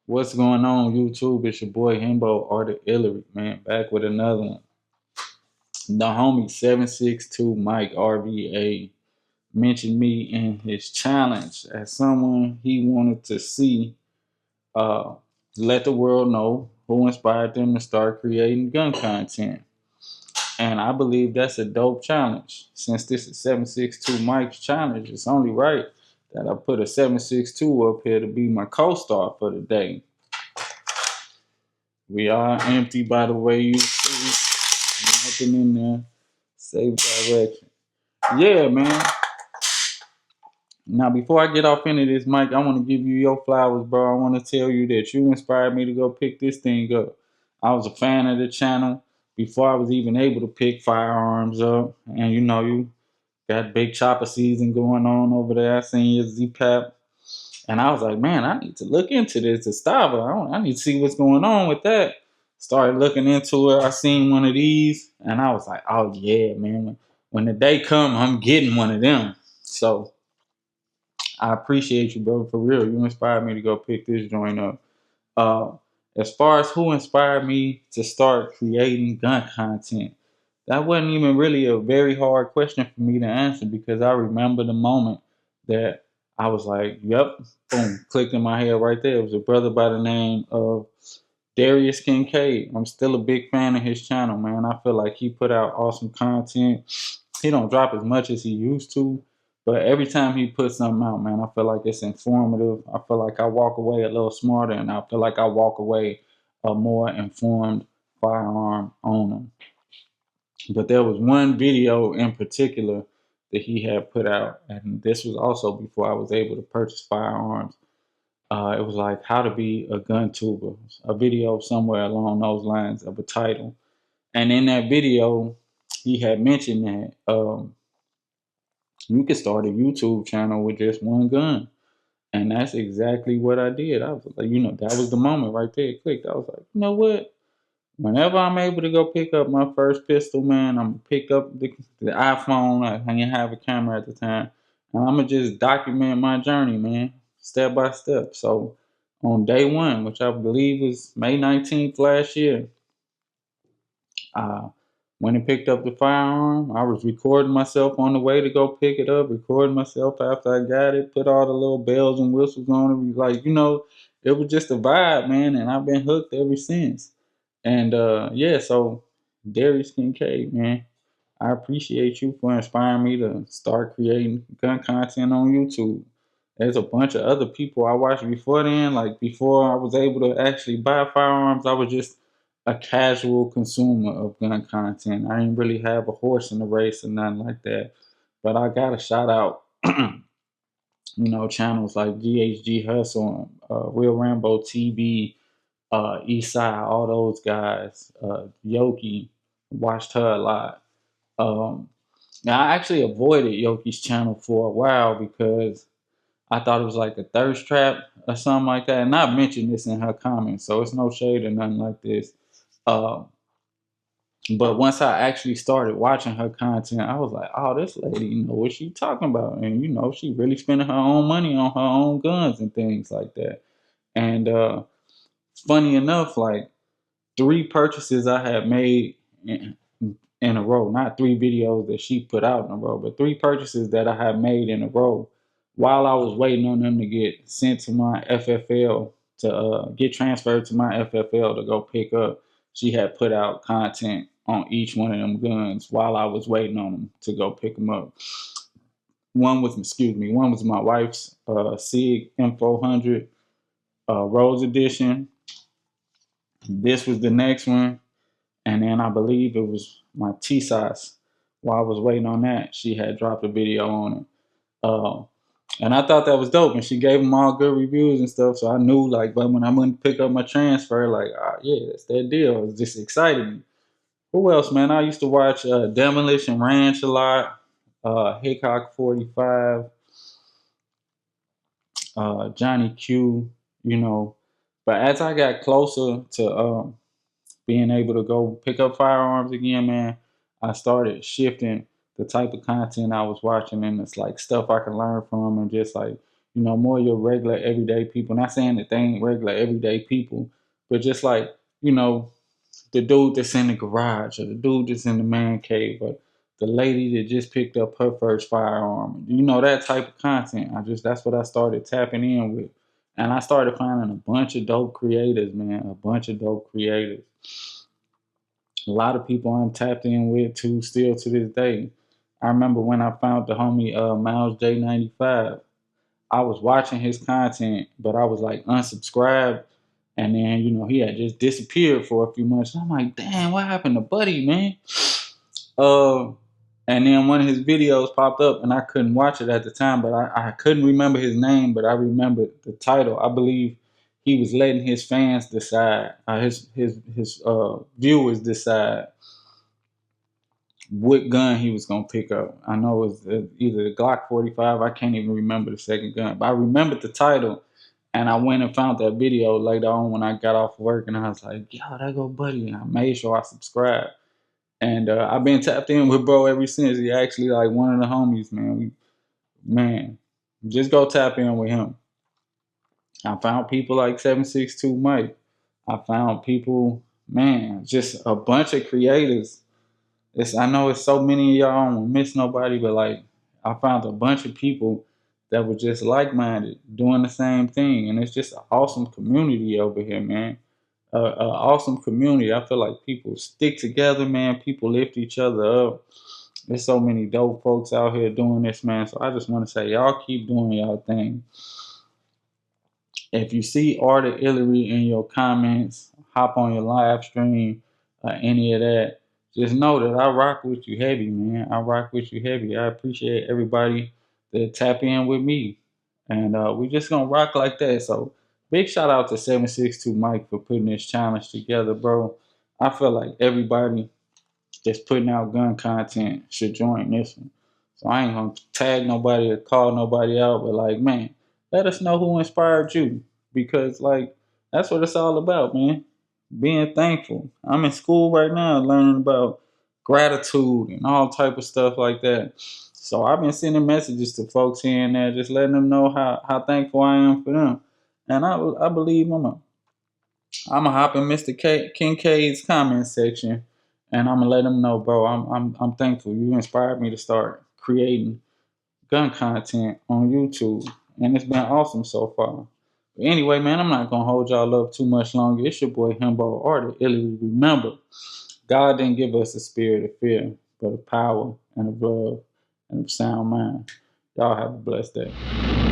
What's going on, YouTube? It's your boy Himbo or the Hillary, man. Back with another one. The homie 762 MIKE-RVA mentioned me in his challenge as someone he wanted to see uh, let the world know who inspired them to start creating gun content. And I believe that's a dope challenge. Since this is 762 Mike's challenge, it's only right that I put a 762 up here to be my co-star for the day. We are empty, by the way, you see. Nothing in there. Save direction. Yeah, man. Now, before I get off into this, Mike, I want to give you your flowers, bro. I want to tell you that you inspired me to go pick this thing up. I was a fan of the channel before I was even able to pick firearms up. And you got big chopper season going on over there. I seen your Z-Pap. And I was like, man, I need to look into this Estava. I need to see what's going on with that. Started looking into it. I seen one of these, and I was like, oh yeah, man. When the day come, I'm getting one of them. So I appreciate you, bro, for real. You inspired me to go pick this joint up. Uh, as far as who inspired me to start creating gun content, that wasn't even really a very hard question for me to answer because I remember the moment that I was like, yep, boom, clicked in my head right there. It was a brother by the name of Darius Kincaid. I'm still a big fan of his channel, man. I feel like he put out awesome content. He don't drop as much as he used to, but every time he puts something out, man, I feel like it's informative. I feel like I walk away a little smarter, and I feel like I walk away a more informed firearm owner. But there was one video in particular that he had put out, and this was also before I was able to purchase firearms. It was like how to be a gun tuber, a video somewhere along those lines of a title. And in that video, he had mentioned that you could start a YouTube channel with just one gun. And that's exactly what I did. I was like, that was the moment right there. It clicked. I was like, you know what? Whenever I'm able to go pick up my first pistol, man, I'm gonna pick up the iPhone. I didn't have a camera at the time, and I'm gonna just document my journey, man, step by step. So, on day one, which I believe was May 19th last year, I went and picked up the firearm. I was recording myself on the way to go pick it up, recording myself after I got it, put all the little bells and whistles on it. Like, it was just a vibe, man, and I've been hooked ever since. And yeah, so Darius Kincaid, man, I appreciate you for inspiring me to start creating gun content on YouTube. There's a bunch of other people I watched before then. Like before I was able to actually buy firearms, I was just a casual consumer of gun content. I didn't really have a horse in the race or nothing like that. But I got to shout out, channels like GHG Hustle, Real Rambo TV, Eastside, all those guys, Yoki, watched her a lot. Now I actually avoided Yoki's channel for a while because I thought it was like a thirst trap or something like that. And I mentioned this in her comments, so it's no shade or nothing like this. Uh, but once I actually started watching her content, I was like, oh, this lady, what she talking about? And she really spending her own money on her own guns and things like that. And funny enough, like 3 purchases I had made in a row, not 3 videos that she put out in a row, but 3 purchases that I had made in a row while I was waiting on them to get sent to my FFL to get transferred to my FFL to go pick up. She had put out content on each one of them guns while I was waiting on them to go pick them up. One was my wife's SIG M400 Rose Edition. This was the next one. And then I believe it was my T-Size. While I was waiting on that, she had dropped a video on it. Uh, and I thought that was dope. And she gave them all good reviews and stuff. So I knew, like, but when I went to pick up my transfer, like, yeah, that's that deal. It was just exciting. Who else, man? I used to watch Demolition Ranch a lot, Hickok 45, Johnny Q, you know. But as I got closer to being able to go pick up firearms again, man, I started shifting the type of content I was watching, and it's like stuff I can learn from, and just like, more your regular everyday people. Not saying that they ain't regular everyday people, but just like, you know, the dude that's in the garage, or the dude that's in the man cave, or the lady that just picked up her first firearm. That type of content. That's what I started tapping in with. And I started finding a bunch of dope creators, man. A bunch of dope creators. A lot of people I'm tapped in with too, still to this day. I remember when I found the homie Miles J95. I was watching his content, but I was like unsubscribed. And then, he had just disappeared for a few months. And I'm like, damn, what happened to Buddy, man? Uh, and then one of his videos popped up, and I couldn't watch it at the time, but I couldn't remember his name, but I remembered the title. I believe he was letting his fans decide, his viewers decide what gun he was gonna pick up. I know it was either the Glock 45. I can't even remember the second gun, but I remembered the title. And I went and found that video later on when I got off work, and I was like, "Yo, that go Buddy," and I made sure I subscribed. And I've been tapped in with bro ever since. He actually like one of the homies, man. Man, just go tap in with him. I found people like 762 Mike. I found people, man, just a bunch of creators. I know it's so many of y'all, I don't miss nobody, but like I found a bunch of people that were just like minded, doing the same thing, and it's just an awesome community over here, man. Awesome community. I feel like people stick together, man. People lift each other up. There's so many dope folks out here doing this, man. So I just want to say, y'all keep doing y'all thing. If you see Art of Hillary in your comments, hop on your live stream, any of that, just know that I rock with you heavy, man. I rock with you heavy. I appreciate everybody that tap in with me. And we just gonna rock like that. So big shout out to 762 Mike for putting this challenge together, bro. I feel like everybody that's putting out gun content should join this one. So I ain't gonna tag nobody or call nobody out, but like, man, let us know who inspired you, because like that's what it's all about, man. Being thankful. I'm in school right now learning about gratitude and all type of stuff like that. So I've been sending messages to folks here and there, just letting them know how thankful I am for them. And I believe I'm gonna hop in Mr. Kincaid's comment section, and I'm gonna let him know, bro. I'm thankful. You inspired me to start creating gun content on YouTube, and it's been awesome so far. But anyway, man, I'm not gonna hold y'all up too much longer. It's your boy Himbo Art Illy. Remember, God didn't give us a spirit of fear, but of power and of love and of sound mind. Y'all have a blessed day.